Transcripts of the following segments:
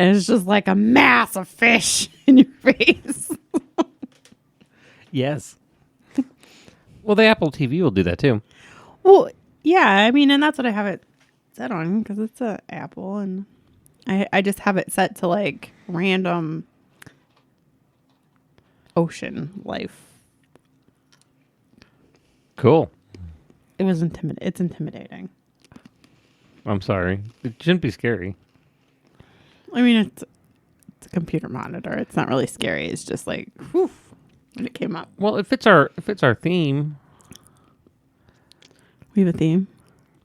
it's just like a mass of fish in your face. Yes. Well, the Apple TV will do that too. Well, yeah, I mean, and that's what I have it set on because it's a Apple, and I just have it set to like random ocean life. Cool. It's intimidating. I'm sorry. It shouldn't be scary. I mean, it's a computer monitor. It's not really scary. It's just like, whew, when it came up. Well, if it's our theme, We have a theme.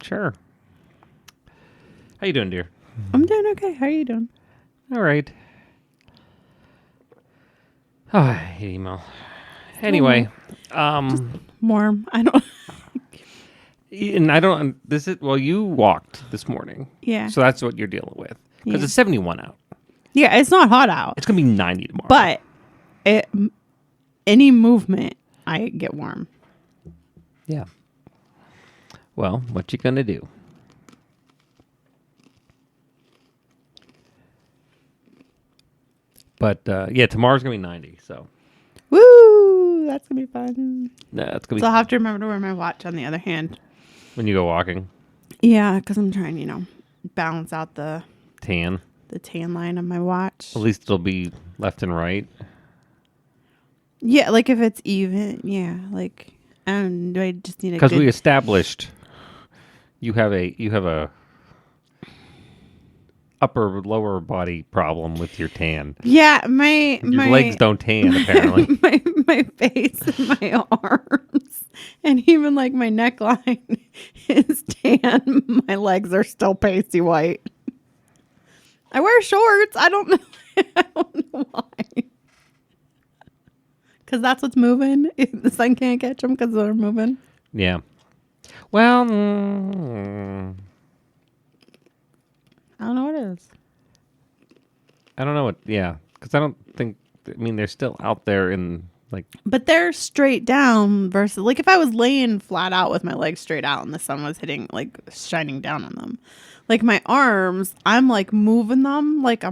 sure. How you doing, dear? I'm doing okay. How are you doing? All right. Oh, I hate email. Anyway, Warm. I don't. and I don't. This is you walked this morning, Yeah. so that's what you're dealing with because Yeah. it's 71 out. Yeah, it's not hot out, It's gonna be 90 tomorrow. but any movement, I get warm. yeah. Well, what you gonna do? But yeah, tomorrow's gonna be 90. So Woo! That's gonna be fun. it's gonna be So I'll have to remember to wear my watch on the other hand. when you go walking. Yeah, because I'm trying, balance out the Tan. tan line of my watch. At least it'll be left and right. Yeah, like if it's even. Yeah, like I just need a Because good. we established you have a upper lower body problem with your tan. Yeah, my Legs don't tan apparently. my face and my arms and even like my neckline is tan. My legs are still pasty white. I wear shorts. I don't know. I don't know why. Because that's what's moving. The sun can't catch them because they're moving. Yeah. Well, I don't know what it is. I don't know what. Yeah, because I don't think. I mean, they're still out there in like. But they're straight down versus like if I was laying flat out with my legs straight out and the sun was hitting like shining down on them. Like my arms, I'm like moving them like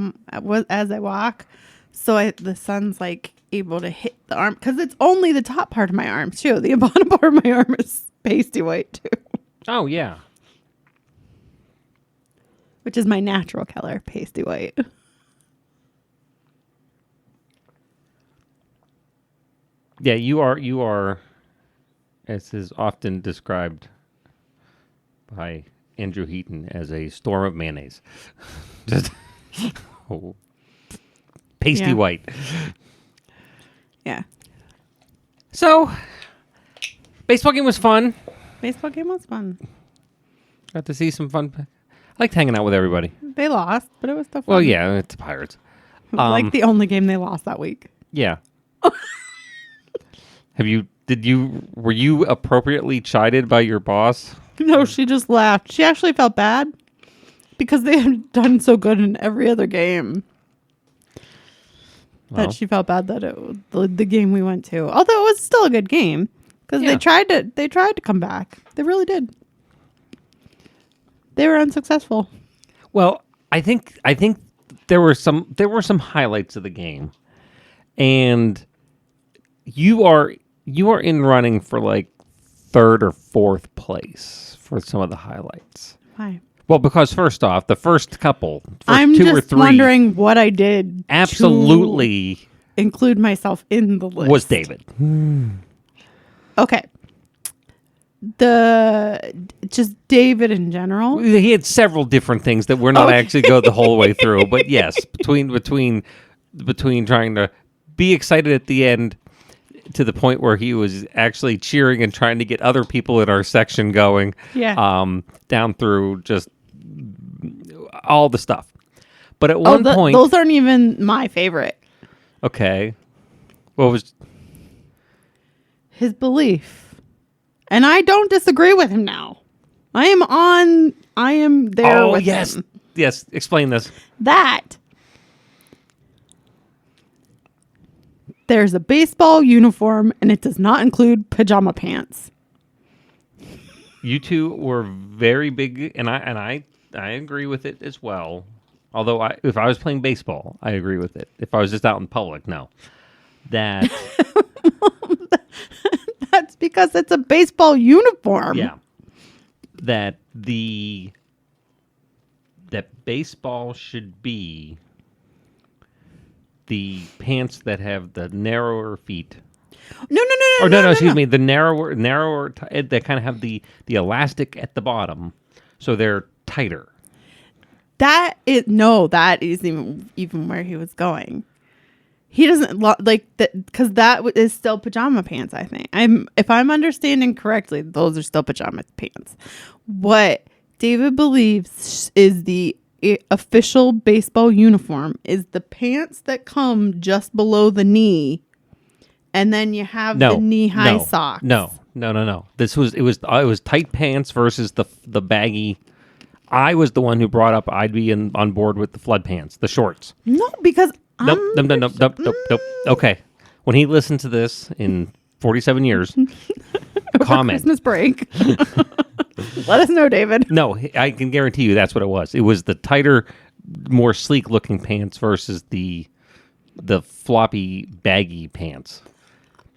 as I walk. So the sun's like able to hit the arm because it's only the top part of my arm too. The bottom part of my arm is pasty white too, Oh yeah. which is my natural color, pasty white. Yeah, you are, as is often described by Andrew Heaton, as a storm of mayonnaise. Just pasty Yeah. white. Yeah, So, baseball game was fun. baseball game was fun. Got to see some fun. I liked hanging out with everybody. They lost, but it was still fun. Well, yeah, it's the Pirates. It was like the only game they lost that week. Yeah. Were you appropriately chided by your boss? No, she just laughed. She actually felt bad because they had done so good in every other game Well. that she felt bad that the game we went to. Although it was still a good game because Yeah. they tried to come back. They really did. They were unsuccessful. Well, I think there were some highlights of the game, and you are in running for like third or fourth place for some of the highlights. Why? Well, because first off, the first I'm two just or three, wondering what I did. absolutely To include myself in the list. was David. Okay. Just David in general. He had several different things that we're not Okay. actually go the whole way through, but yes, between trying to be excited at the end to the point where he was actually cheering and trying to get other people in our section going. Yeah. Down through just all the stuff. But at one point, those aren't even my favorite. okay, what was? His belief. And I don't disagree with him now. I am there with yes, him. yes. Explain this. That there's a baseball uniform and it does not include pajama pants. You two were very big, and I agree with it as well. Although if I was playing baseball, I agree with it. If I was just out in public, no. That That's because it's a baseball uniform. yeah. That baseball should be the pants that have the narrower feet. No. Excuse me. The narrower, they kind of have the elastic at the bottom, so they're tighter. That is even where he was going. He doesn't like that because that is still pajama pants. I think if I'm understanding correctly, those are still pajama pants. What David believes is the official baseball uniform is the pants that come just below the knee, and then you have the knee-high socks. No. It was tight pants versus the baggy. I was the one who brought up I'd be on board with the flood pants, the shorts. No, because Nope. Okay. When he listened to this in 47 years, comment. Christmas break. Let us know, David. No, I can guarantee you that's what it was. It was the tighter, more sleek looking pants versus the floppy, baggy pants.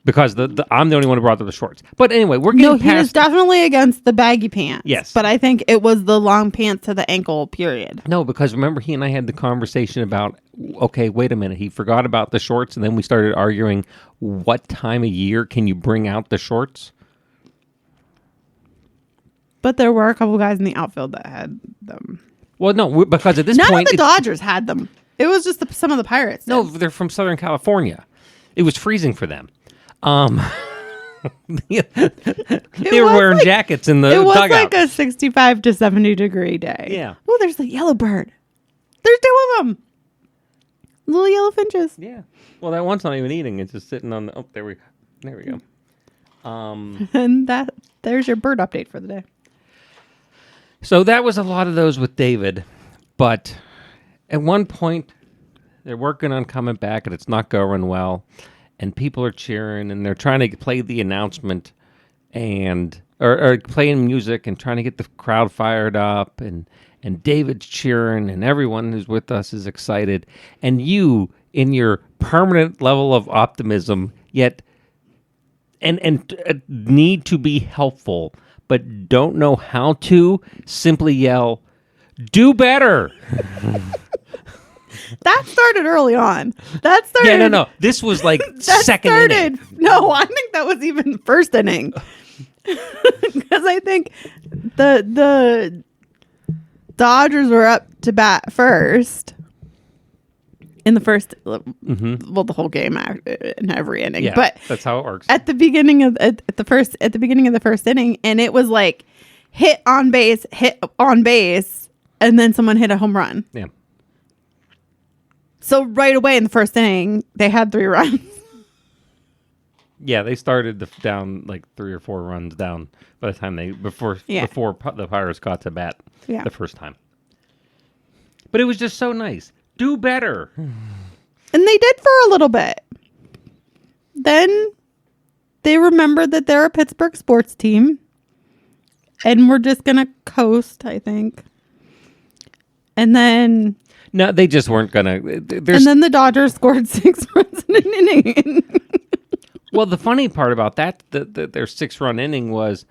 Because I'm the only one who brought up the shorts. But anyway, we're getting past... No, he was definitely against the baggy pants. Yes. But I think it was the long pants to the ankle, period. No, because remember he and I had the conversation about, okay, wait a minute. He forgot about the shorts, and then we started arguing, what time of year can you bring out the shorts? But there were a couple guys in the outfield that had them. Well, no, because at this None point... of the Dodgers had them. It was just some of the Pirates. No, they're from Southern California. It was freezing for them. They were wearing jackets in the dugout. It was like a 65 to 70 degree day. Yeah. Oh, there's the yellow bird. There's two of them. Little yellow finches. Yeah. Well, that one's not even eating. It's just sitting on the... Oh, there we go. And there's your bird update for the day. So that was a lot of those with David. But at one point, they're working on coming back, and it's not going well. And people are cheering, and they're trying to play the announcement, and or playing music and trying to get the crowd fired up, and David's cheering, and everyone who's with us is excited. And you, in your permanent level of optimism, yet and need to be helpful, but don't know how to, simply yell, "Do better!" That started early on. That started. Yeah, no. This was like second inning. No, I think that was even first inning. Because I think the Dodgers were up to bat first in the first, well, the whole game in every inning. Yeah, but that's how it works. At the beginning of the beginning of the first inning, and it was like hit on base, and then someone hit a home run. Yeah. So right away in the first inning, they had 3 runs. Yeah, they started down like 3 or 4 runs down by the time before the Pirates got to bat the first time. But it was just so nice. Do better. And they did for a little bit. Then they remembered that they're a Pittsburgh sports team. And we're just going to coast, I think. And then... No, they just weren't going to... And then the Dodgers scored 6 runs in an inning. Well, the funny part about that, their 6-run inning was,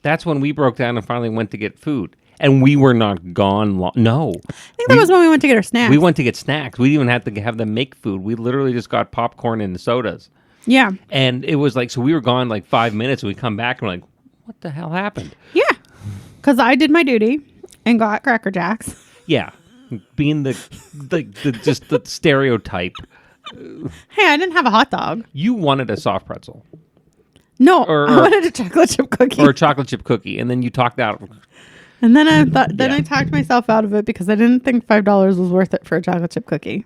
that's when we broke down and finally went to get food. And we were not gone long. No. I think that was when we went to get our snacks. We went to get snacks. We didn't even have to have them make food. We literally just got popcorn and sodas. Yeah. And it was like, so we were gone like 5 minutes, and we come back and we're like, what the hell happened? Yeah. Because I did my duty and got Cracker Jacks. Yeah. Being the stereotype. Hey, I didn't have a hot dog. You wanted a soft pretzel. No, I wanted a chocolate chip cookie. Or a chocolate chip cookie, and then you talked out. And then I thought, I talked myself out of it because I didn't think $5 was worth it for a chocolate chip cookie.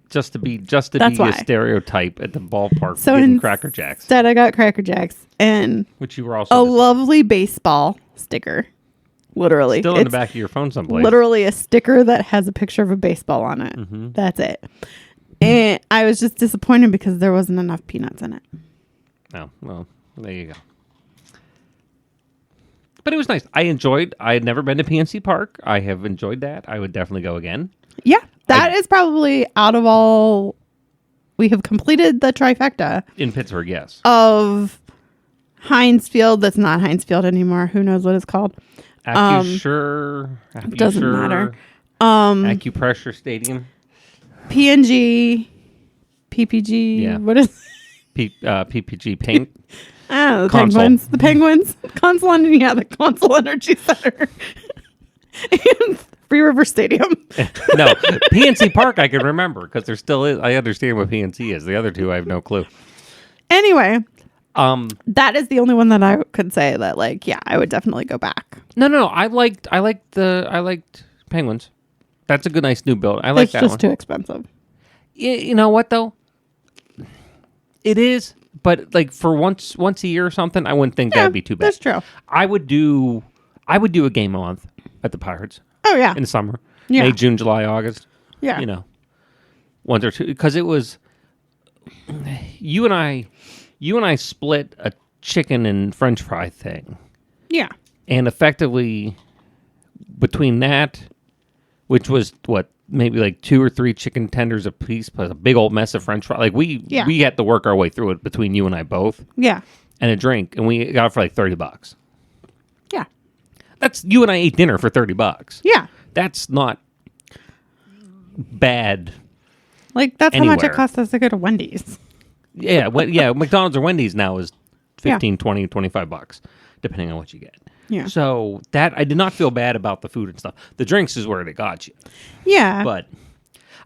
Just to be a stereotype at the ballpark. So getting Cracker Jacks. Instead, I got Cracker Jacks and which you were also lovely baseball sticker. Literally, still in the back of your phone someplace. Literally a sticker that has a picture of a baseball on it. Mm-hmm. That's it. And I was just disappointed because there wasn't enough peanuts in it. Oh, well, there you go. But it was nice. I had never been to PNC Park. I have enjoyed that. I would definitely go again. Yeah, that is probably out of all. We have completed the trifecta In Pittsburgh, yes. of Heinz Field. That's not Heinz Field anymore. Who knows what it's called? Doesn't matter. Acupressure Stadium. PNG, PPG. Yeah. What is? PPG Paint. The Console. Penguins. The Penguins. Console. Yeah, the Console Energy Center. And Free River Stadium. No, PNC Park I can remember because there still is. I understand what PNC is. The other two I have no clue. Anyway, that is the only one that I could say that, like, yeah, I would definitely go back. No. I liked Penguins. That's a good, nice new build. I like It's that just one. too expensive. You know what though? It is, but like for once a year or something, I wouldn't think that'd be too bad. That's true. I would do a game a month at the Pirates Oh yeah, in the summer. Yeah. May, June, July, August. yeah, You know, one or two, because it was you and I split a chicken and French fry thing, yeah, and effectively between that, which was what, maybe like 2 or 3 chicken tenders a piece plus a big old mess of French fry. Like we had to work our way through it between you and I both, yeah, and a drink, and we got it for like $30. yeah, That's you and I ate dinner for $30. yeah. That's not bad. Like that's how much it Anywhere. costs us to go to Wendy's. Yeah, McDonald's or Wendy's now is 15, 20, $25, depending on what you get. Yeah. So that I did not feel bad about the food and stuff. The drinks is where it got you. Yeah, But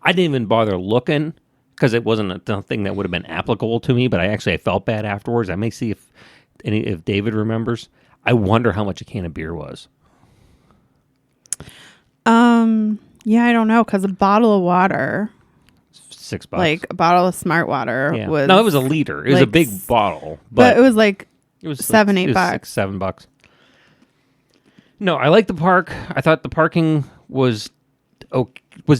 I didn't even bother looking because it wasn't a thing that would have been applicable to me. But I felt bad afterwards. I may see if David remembers. I wonder how much a can of beer was. yeah, I don't know, because a bottle of water, $6. like a bottle of Smart Water, Yeah. was No, it was a liter. It was a like big bottle, but it was like it was $7, it was $8. $6, $7. No, I like the park. I thought the parking was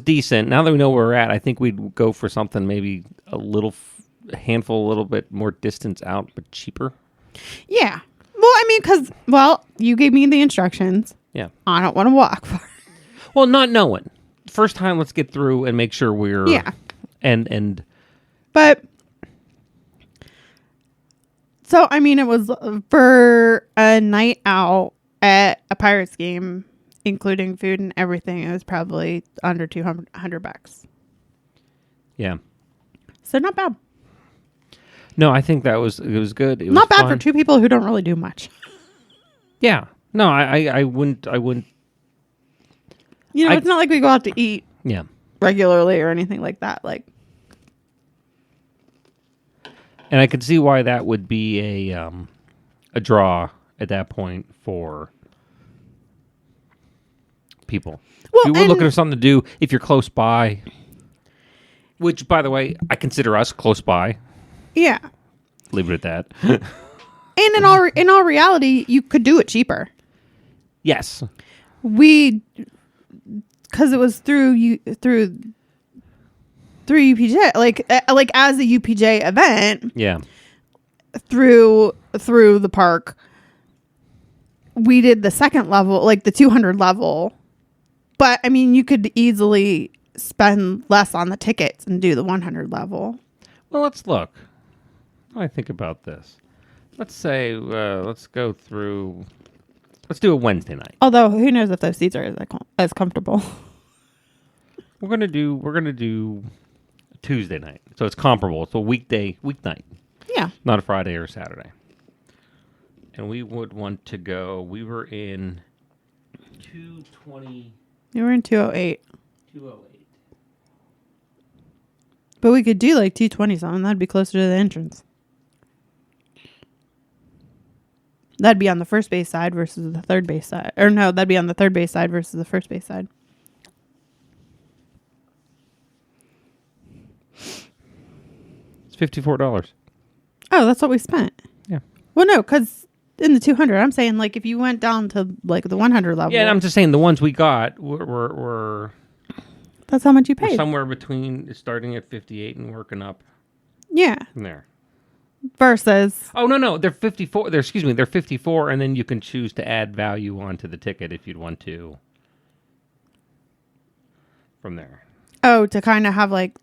decent. Now that we know where we're at, I think we'd go for something maybe a handful, a little bit more distance out, but cheaper. Yeah. Well, I mean, because you gave me the instructions. Yeah. I don't want to walk far. Well, not knowing. First time, let's get through and make sure we're Yeah. And But so I mean, it was for a night out at a Pirates game, including food and everything. It was probably under $200. yeah. So not bad. No, I think it was good. It was Not bad fun. for two people who don't really do much. Yeah. No, I wouldn't. You know, it's not like we go out to eat Yeah. regularly or anything like that. Like, And I could see why that would be a draw at that point for people. Well, if you were and- looking for something to do, if you're close by, which, by the way, I consider us close by. yeah. Leave it at that. And in all reality, you could do it cheaper. Yes. Because it was through UPJ, like as a UPJ event Yeah. through the park. We did the second level, like the 200 level, but I mean, you could easily spend less on the tickets and do the 100 level. Well, let's look. What do I think about this? Let's say, let's go through. Let's do a Wednesday night. Although, who knows if those seats are as comfortable? We're gonna do Tuesday night, so it's comparable. It's a weeknight, Yeah. not a Friday or a Saturday. And we would want to go. We were in 220. You were in 208. 208. But we could do like 220 something. That'd be closer to the entrance. That'd be on the first base side versus the third base side. Or no, that'd be on the third base side versus the first base side. It's $54. Oh, that's what we spent. Yeah. Well, no, because in the 200, I'm saying like if you went down to like the 100 level. Yeah, and I'm just saying the ones we got were that's how much you paid. somewhere between starting at 58 and working up Yeah. from there. Versus. Oh no, they're 54. They're 54, and then you can choose to add value onto the ticket if you'd want to. from there. Oh, to kind of have like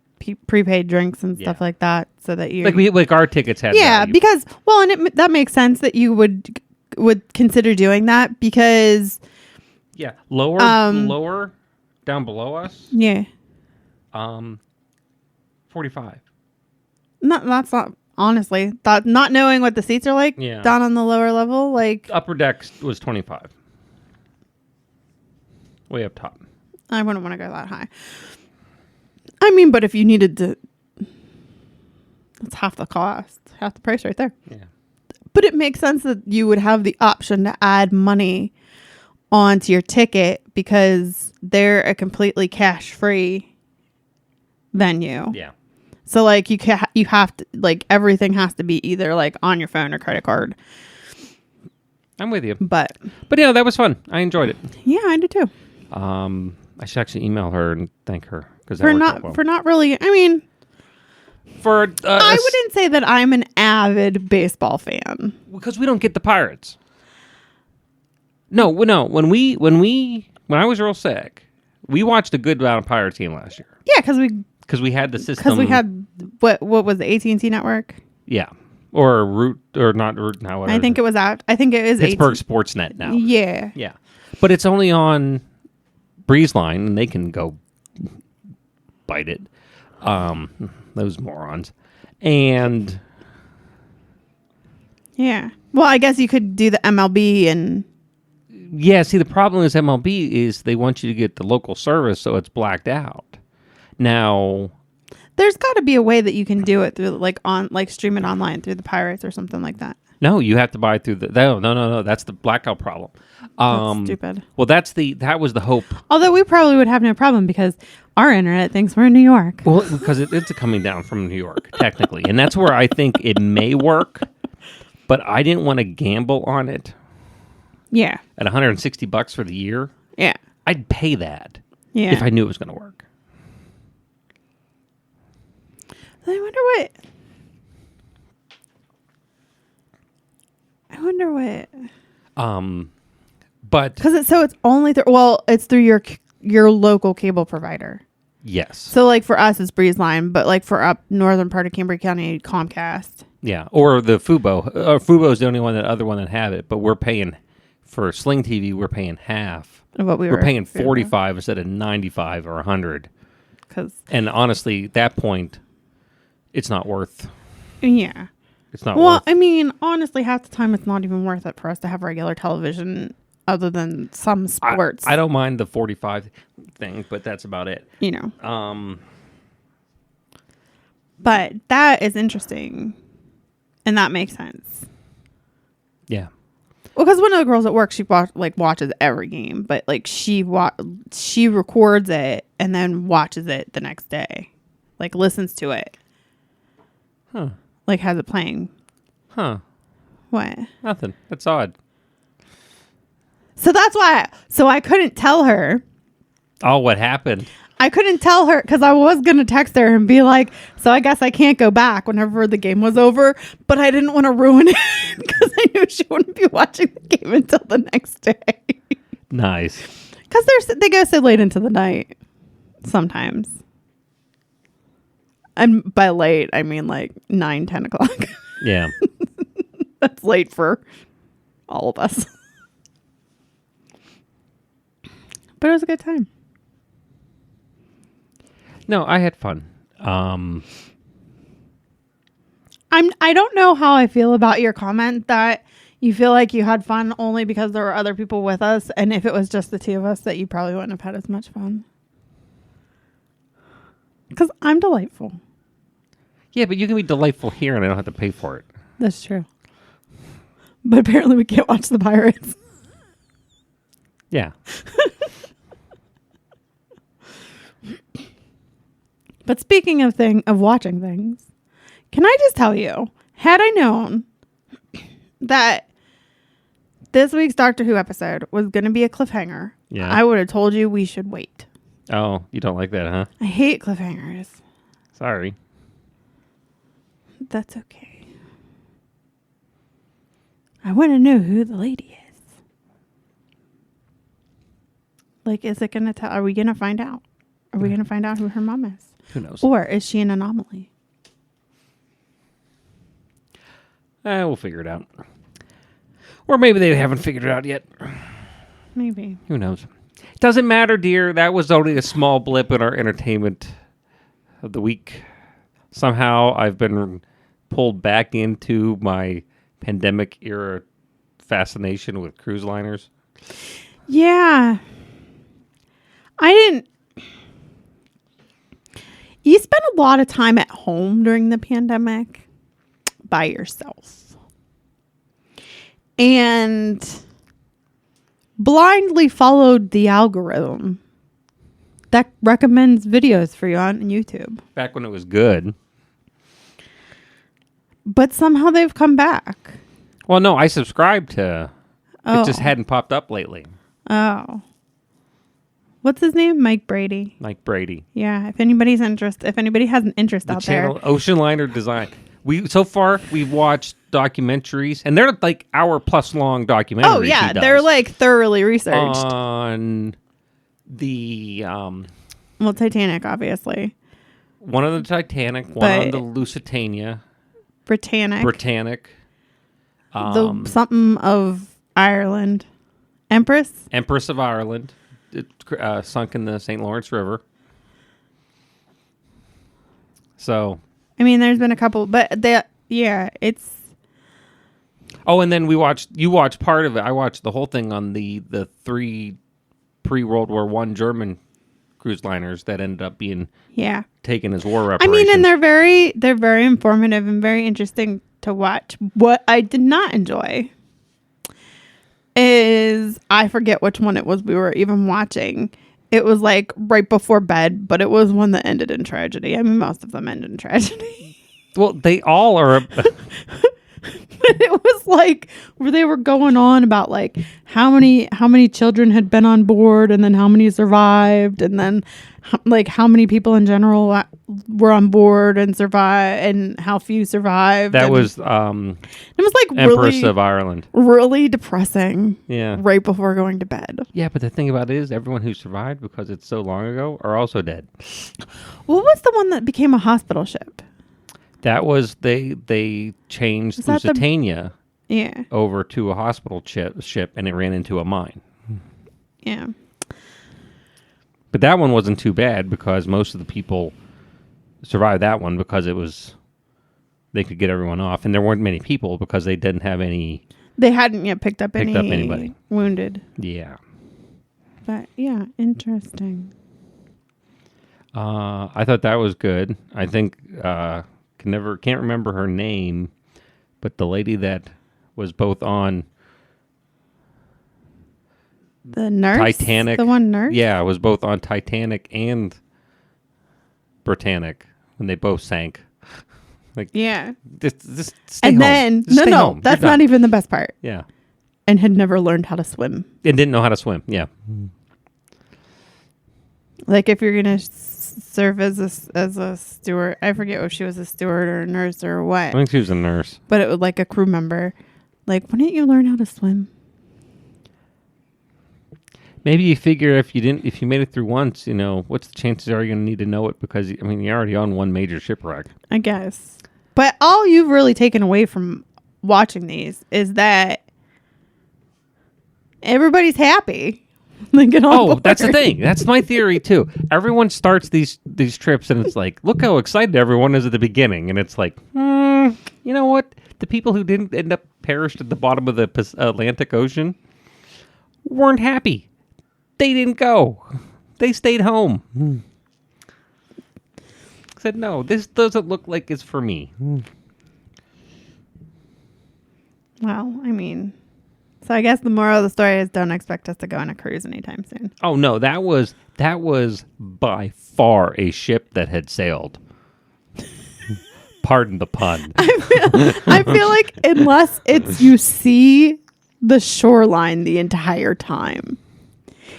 prepaid drinks and stuff Yeah. like that, so that you Like our tickets had yeah, value. because well, and that makes sense that you would consider doing that because Yeah, lower down below us. yeah, 45. that's not honestly that not knowing what the seats are like Yeah. down on the lower level, like Upper deck was 25. Way up top. I wouldn't want to go that high. I mean, but if you needed to, that's half the cost, half the price right there. Yeah. But it makes sense that you would have the option to add money onto your ticket because they're a completely cash-free venue. Yeah. So like you have to like everything has to be either like on your phone or credit card. I'm with you. But yeah, that was fun. I enjoyed it. yeah, I do too. I should actually email her and thank her because For not really. I mean, I wouldn't say that I'm an avid baseball fan because we don't get the Pirates. No. When I was real sick, we watched a good amount of Pirates game last year. Yeah, Because we had the system. Because we had what was the AT&T network? Yeah, or Root or not Root now. Whatever. I think it was out. I think it was Pittsburgh Sportsnet now. Yeah. Yeah, but it's only on BreezeLine, and they can go bite it. Those morons. And yeah. Well, I guess you could do the MLB and yeah. See, the problem is MLB is they want you to get the local service, so it's blacked out. Now, there's got to be a way that you can do it through stream it online through the Pirates or something like that. no, you have to buy through the no. That's the blackout problem. That's stupid. Well, that was the hope. Although we probably would have no problem because our internet thinks we're in New York. Well, because it's coming down from New York technically, and that's where I think it may work. But I didn't want to gamble on it. Yeah. At $160 for the year. Yeah. I'd pay that. Yeah. If I knew it was going to work. I wonder what. But because it's only it's through your local cable provider. Yes. So like for us it's BreezeLine, but like for up northern part of Cambria County, Comcast. Yeah, or the Fubo. Fubo is the only other one that have it, but we're paying for Sling TV. We're paying half. Of what we're paying 45 instead of 95 or 100. And honestly, at that point, it's not worth. Yeah. It's not. Well, worth. I mean, honestly, half the time it's not even worth it for us to have regular television, other than some sports. I don't mind the 45 thing, but that's about it. You know. But that is interesting, and that makes sense. Yeah. Well, because one of the girls at work, she watches every game, but like she records it and then watches it the next day, like listens to it. Huh. Like has it playing. Huh. What? Nothing. That's odd. So that's why. So I couldn't tell her. Oh, what happened? I couldn't tell her because I was going to text her and be like, so I guess I can't go back whenever the game was over, but I didn't want to ruin it because I knew she wouldn't be watching the game until the next day. Nice. Because they go so late into the night sometimes. And by late, I mean like 9, 10 o'clock. Yeah. That's late for all of us. But it was a good time. No, I had fun. I don't know how I feel about your comment that you feel like you had fun only because there were other people with us, and if it was just the two of us, that you probably wouldn't have had as much fun. Because I'm delightful. Yeah, but you can be delightful here, and I don't have to pay for it. That's true. But apparently, we can't watch the Pirates. Yeah. But speaking of watching things, can I just tell you, had I known that this week's Doctor Who episode was going to be a cliffhanger, I would have told you we should wait. Oh, you don't like that, huh? I hate cliffhangers. Sorry. That's okay. I want to know who the lady is. Like, is it going to tell? Are we going to find out? Are we going to find out who her mom is? Who knows? Or is she an anomaly? We'll figure it out. Or maybe they haven't figured it out yet. Maybe. Who knows? Doesn't matter, dear. That was only a small blip in our entertainment of the week. Somehow I've been pulled back into my pandemic era fascination with cruise liners. Yeah. You spent a lot of time at home during the pandemic by yourself. And blindly followed the algorithm that recommends videos for you on YouTube. Back when it was good. But somehow they've come back. Well, no, I subscribed to... Oh. It just hadn't popped up lately. Oh. What's his name? Mike Brady. Mike Brady. Yeah, if anybody has an interest The out channel there. Ocean Liner Design. So far we've watched documentaries, and they're like hour-plus long documentaries. Oh yeah, they're like thoroughly researched. On the Well, Titanic, obviously. one on the Titanic, one But- on the Lusitania, Britannic. um, The something of Ireland. Empress? Empress of Ireland, it, sunk in the St. Lawrence River. So, I mean, there's been a couple, but it's... oh, and then you watched part of it. I watched the whole thing on the 3 pre-World War I German cruise liners that ended up being taken as war I reparations. mean, and they're very informative and very interesting to watch. What I did not enjoy is, I forget which one it was we were even watching. It was like right before bed, but it was one that ended in tragedy. I mean, most of them end in tragedy. Well, they all are. It was like where they were going on about like how many children had been on board, and then how many survived, and then like how many people in general were on board and survived, and how few survived. That and was it was like Empress really of Ireland. really depressing. Yeah. Right before going to bed. Yeah, but the thing about it is everyone who survived, because it's so long ago, are also dead. What was the one that became a hospital ship? That was they changed Is that the- Lusitania Yeah. over to a hospital ship, and it ran into a mine. Yeah. But that one wasn't too bad because most of the people survived that one because they could get everyone off, and there weren't many people because they didn't have any. They hadn't yet picked up anybody. wounded. Yeah. But yeah, interesting. I thought that was good. I think can't remember her name, but the lady that was both on The nurse? Titanic, The one nurse? yeah, was both on Titanic and Britannic when they both sank. Like, Yeah. just stay And home. then, Just stay no, home. that's You're not done. even the best part. Yeah, And had never learned how to swim. and didn't know how to swim. Yeah, Like if you're going to serve as a steward, I forget if she was a steward or a nurse or what, I think she was a nurse. but it was like a crew member. Like, why didn't you learn how to swim? Maybe you figure if you made it through once, what's the chances are you going to need to know it? Because I mean, you're already on one major shipwreck. I guess. But all you've really taken away from watching these is that everybody's happy. Like, That's the thing. That's my theory too. Everyone starts these trips, and it's like, look how excited everyone is at the beginning, and it's like, you know what? The people who didn't end up perished at the bottom of the Atlantic Ocean weren't happy. They didn't go. They stayed home. Said, no, this doesn't look like it's for me. Well, I mean, so I guess the moral of the story is don't expect us to go on a cruise anytime soon. Oh no, that was by far a ship that had sailed. Pardon the pun. I feel like unless it's you see the shoreline the entire time.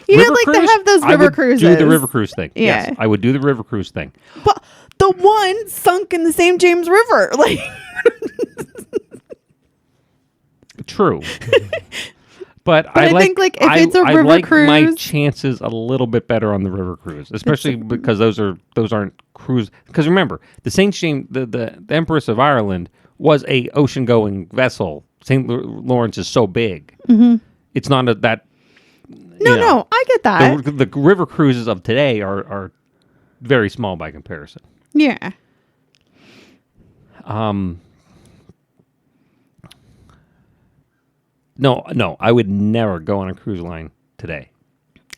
You know, like they have those I river would cruises. do the river cruise thing. Yeah. Yes, I would do the river cruise thing. But the one sunk in the St. James River. Like, True. But I think, like, if it's a I river like my cruise- chances a little bit better on the river cruise, especially because those aren't cruise. Because remember, the Saint James, the Empress of Ireland was a ocean going vessel. St. Lawrence is so big, it's not that. No, I get that. The river cruises of today are very small by comparison. Yeah. No, I would never go on a cruise line today.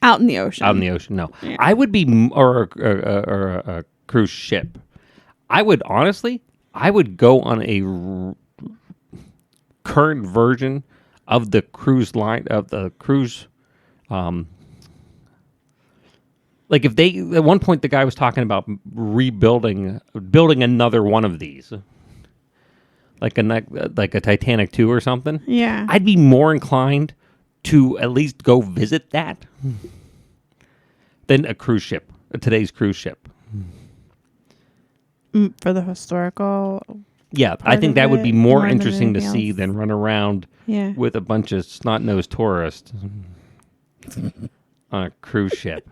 Out in the ocean. Out in the ocean, no. Yeah. I would be, or a cruise ship. I would go on a current version of the cruise line, of the cruise. Like if they, at one point the guy was talking about building another one of these. Like a Titanic 2 or something. Yeah. I'd be more inclined to at least go visit that than a cruise ship, today's cruise ship. For the historical. Yeah, I think of that would be it, more more than interesting to anything see else. than run around Yeah. with a bunch of snot-nosed tourists on a cruise ship.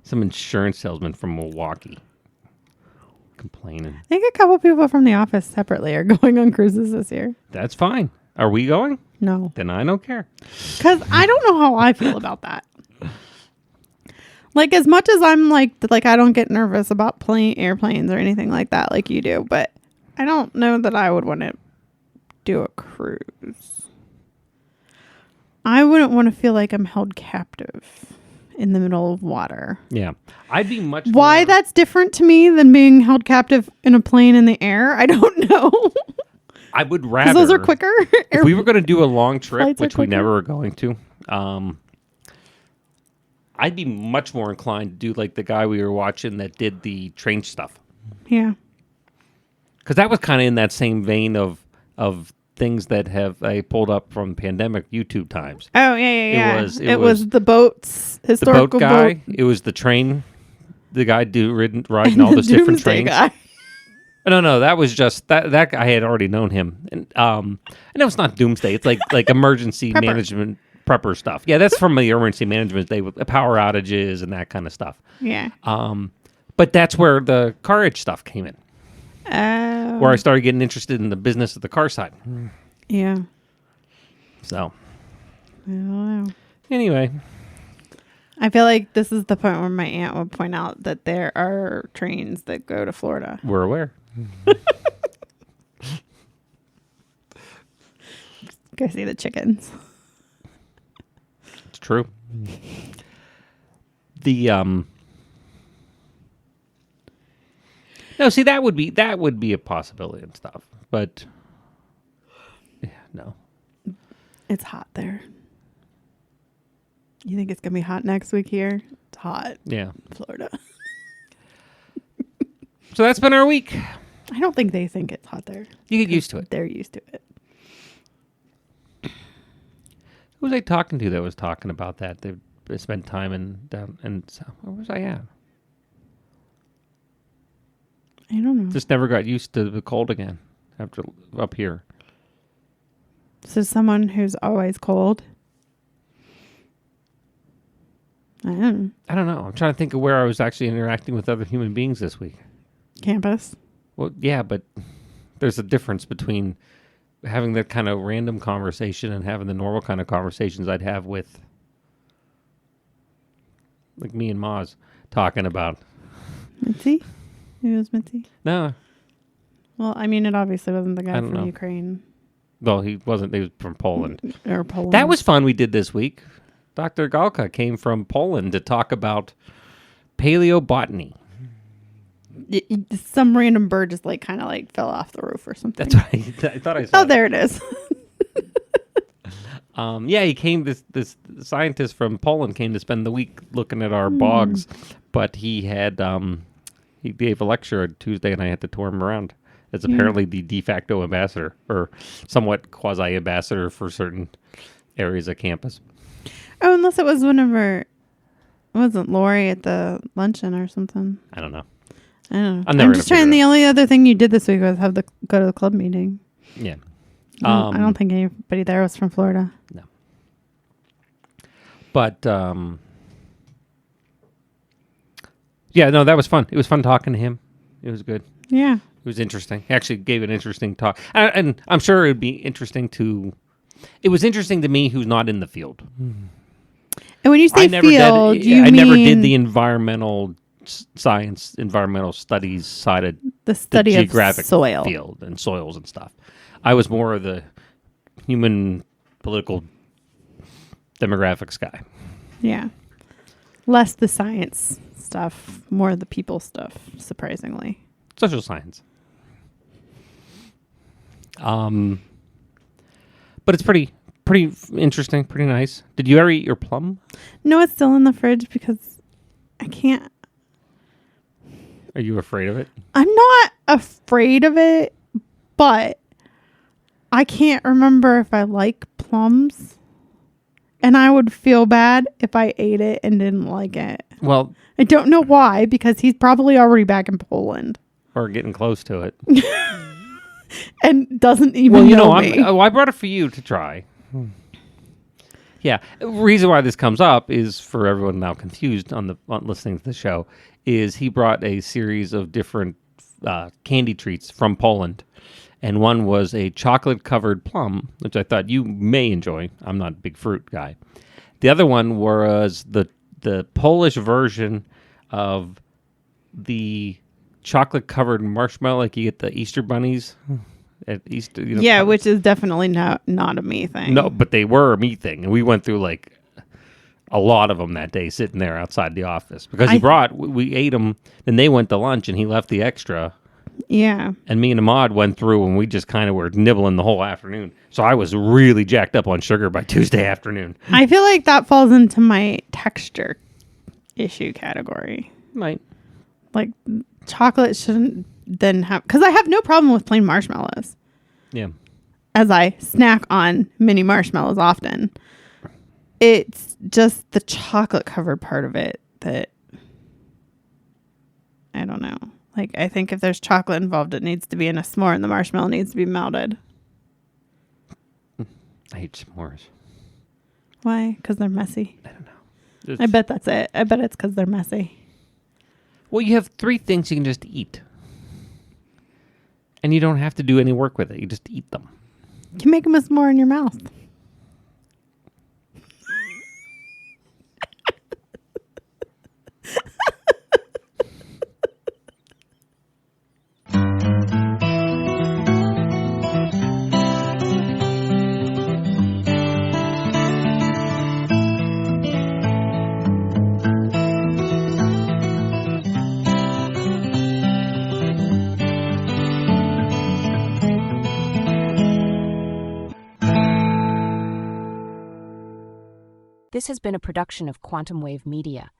Some insurance salesman from Milwaukee complaining. I think a couple people from the office separately are going on cruises this year. That's fine. Are we going? No. Then I don't care. Because I don't know how I feel about that. Like, as much as I'm like I don't get nervous about airplanes or anything like that like you do, but I don't know that I would want to do a cruise. I wouldn't want to feel like I'm held captive in the middle of water. Yeah. I'd be much Why more, that's different to me than being held captive in a plane in the air, I don't know. I would rather. Because those are quicker. If we were going to do a long trip, Flights are which we quicker. never are going to, I'd be much more inclined to do like the guy we were watching that did the train stuff. Yeah. Because that was kind of in that same vein of things that I pulled up from pandemic YouTube times. Oh, yeah. It was the boats, The historical boat guy, boat. it was the train, the guy riding And all the those different Doomsday trains. guy. No, that was just that guy. I had already known him, and it's not Doomsday. It's like emergency Prepper. management prepper stuff. Yeah, that's from the emergency management. They with power outages and that kind of stuff. Yeah. But that's where the car edge stuff came in, Oh. where I started getting interested in the business of the car side. Yeah. So I don't know. anyway, I feel like this is the point where my aunt would point out that there are trains that go to Florida. we're aware. Go see the chickens. It's true. The no, see that would be a possibility and stuff, but yeah, no. It's hot there. You think it's going to be hot next week here? It's hot. Yeah. Florida. So that's been our week. I don't think they think it's hot there. You get used to it. They're used to it. Who was I talking to that was talking about that? They spent time where was I at? I don't know. Just never got used to the cold again after up here. So someone who's always cold. I don't know. I'm trying to think of where I was actually interacting with other human beings this week. Campus. Well, yeah, but there's a difference between having that kind of random conversation and having the normal kind of conversations I'd have with, like, me and Maz talking about. Mitzi? Maybe it was Mitzi. No, Well, I mean, it obviously wasn't the I guy don't from know. Ukraine well, he wasn't. He was from Poland. or Poland. That was fun. We did this week. Dr. Galka came from Poland to talk about paleobotany. Some random bird just kind of fell off the roof or something. That's what I thought I saw. Oh, there it is. Yeah, he came. This scientist from Poland came to spend the week looking at our bogs, but he had he gave a lecture on Tuesday, and I had to tour him around as apparently the de facto ambassador or somewhat quasi ambassador for certain areas of campus. Oh, unless it was whenever, wasn't Lori at the luncheon or something? I don't know. I don't know. I'm never I'm just gonna figure trying. it The only other thing you did this week was go to the club meeting. Yeah, I don't think anybody there was from Florida. No. But yeah, no, that was fun. It was fun talking to him. It was good. Yeah. It was interesting. He actually gave an interesting talk. And I'm sure it would be interesting to... It was interesting to me who's not in the field. And when you say field, I never did the environmental science, environmental studies side of the study the geographic of soil field and soils and stuff. I was more of the human political demographics guy. Yeah. Less the science stuff, more the people stuff, surprisingly. Social science. But it's pretty interesting, pretty nice. Did you ever eat your plum? No, it's still in the fridge because I can't. Are you afraid of it? I'm not afraid of it, but I can't remember if I like plums. And I would feel bad if I ate it and didn't like it. Well, I don't know why, because he's probably already back in Poland. Or getting close to it. And doesn't even know me. I brought it for you to try. Yeah. The reason why this comes up is for everyone now confused on listening to the show, is he brought a series of different candy treats from Poland. And one was a chocolate-covered plum, which I thought you may enjoy. I'm not a big fruit guy. The other one was the Polish version of the chocolate-covered marshmallow, like you get the Easter bunnies at Easter. Yeah, which is definitely not a me thing. No, but they were a me thing. And we went through like a lot of them that day sitting there outside the office. Because we ate them, then they went to lunch and he left the extra. Yeah. And me and Ahmad went through and we just kind of were nibbling the whole afternoon. So I was really jacked up on sugar by Tuesday afternoon. I feel like that falls into my texture issue category. Might. Like chocolate shouldn't then have... Because I have no problem with plain marshmallows. Yeah. As I snack on mini marshmallows often. It's just the chocolate covered part of it that... I don't know. Like, I think if there's chocolate involved, it needs to be in a s'more and the marshmallow needs to be melted. I hate s'mores. Why? Because they're messy? I don't know. I bet that's it. I bet it's because they're messy. Well, you have 3 things you can just eat. And you don't have to do any work with it. You just eat them. You can make them a s'more in your mouth. This has been a production of Quantum Wave Media.